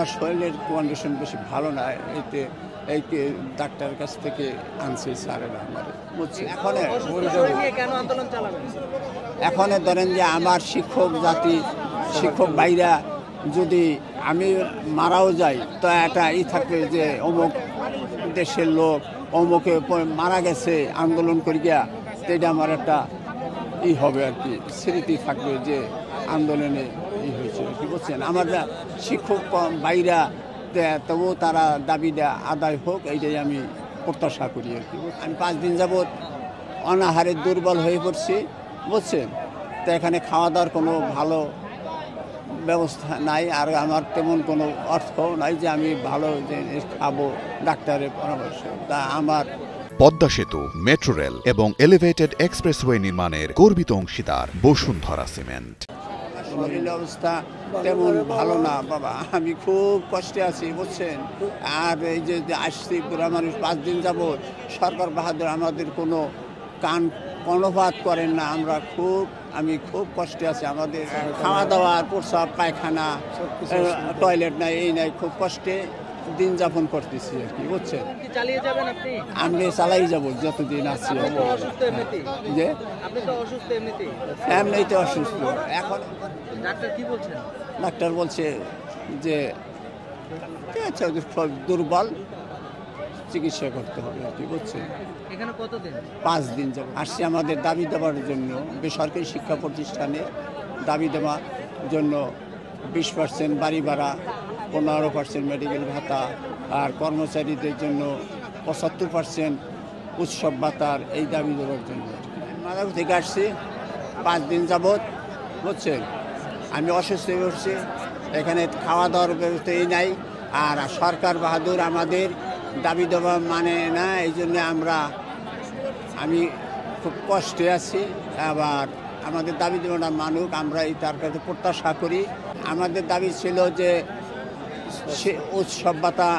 আমার শরীরের কন্ডিশন বেশি ভালো না, এই ডাক্তারের কাছ থেকে আনছি স্যারেরা আমার বুঝছি। এখন ধরেন যে আমার শিক্ষক জাতি, শিক্ষক ভাইরা যদি আমি মারাও যাই তো একটা থাকবে যে অমুক দেশের লোক অমুকে মারা গেছে আন্দোলন করিয়া, এটা আমার একটা হবে আর কি, স্মৃতি থাকবে যে আন্দোলনে হয়েছে কি বলছেন। আমার শিক্ষক ভাইরা তবুও তারা দাবিটা আদায় হোক, এইটাই আমি প্রত্যাশা করি আর কি। আমি 5 দিন যাবৎ অনাহারে দুর্বল হয়ে পড়ছি বুঝছেন। তো এখানে খাওয়া দাওয়ার কোনো ভালো ব্যবস্থা নাই, আর আমার তেমন কোনো অর্থও নাই যে আমি ভালো জিনিস খাবো, ডাক্তারের পরামর্শ। তা আমার পদ্মা সেতু, মেট্রো রেল এবং এলিভেটেড এক্সপ্রেসওয়ে নির্মাণের গর্বিত অংশীদার বসুন্ধরা সিমেন্ট। শরীর অবস্থা তেমন ভালো না বাবা, আমি খুব কষ্টে আছি বুঝছেন। আর এই যে আসছি পুরা মানুষ 5 দিন যাবৎ, সরকার বাহাদুর আমাদের কোনো কর্ণপাত করেন না। আমি খুব কষ্টে আছি। আমাদের খাওয়া দাওয়া, প্রস্রাব, পায়খানা, টয়লেট নাই, এই নাই, খুব কষ্টে দিন যাপন করতেছি আর কি বুঝছেন। আমি চালাই যাবো যতদিন আছি। যে এমনিতে অসুস্থ। এখন ডাক্তার বলছে যে দুর্বল, চিকিৎসা করতে হবে আর কি বুঝছেন। 5 দিন যাব আসছি আমাদের দাবি দেওয়ার জন্য। বেসরকারি শিক্ষা প্রতিষ্ঠানে দাবি দেওয়ার জন্য 20% বাড়ি ভাড়া, 15% মেডিকেল ভাতা, আর কর্মচারীদের জন্য 75% উৎসব ভাতার, এই দাবি দেওয়ার জন্য মাদার থেকে আসছি 5 দিন যাবৎ বুঝছেন। আমি অসুস্থ হয়ে উঠছি, এখানে খাওয়া দাওয়ার ব্যবস্থাই নাই। আর সরকার বাহাদুর আমাদের দাবি দেওয়া মানে না, এই জন্য আমি খুব কষ্টে আছি। আবার আমাদের দাবি দেওয়াটা মানুক, আমরা এই তার কাছে প্রত্যাশা করি। আমাদের দাবি ছিল যে উৎসব ভাতা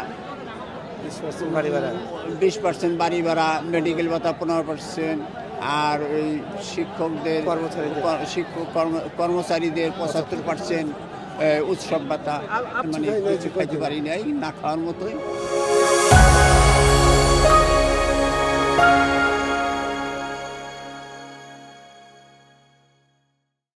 20% বাড়ি ভাড়া, মেডিকেল ভাতা 15%, আর ওই কর্মচারীদের 75% উৎসব ভাতা। মানে কিছু খাইতে পারি নাই, না খাওয়ার মতোই।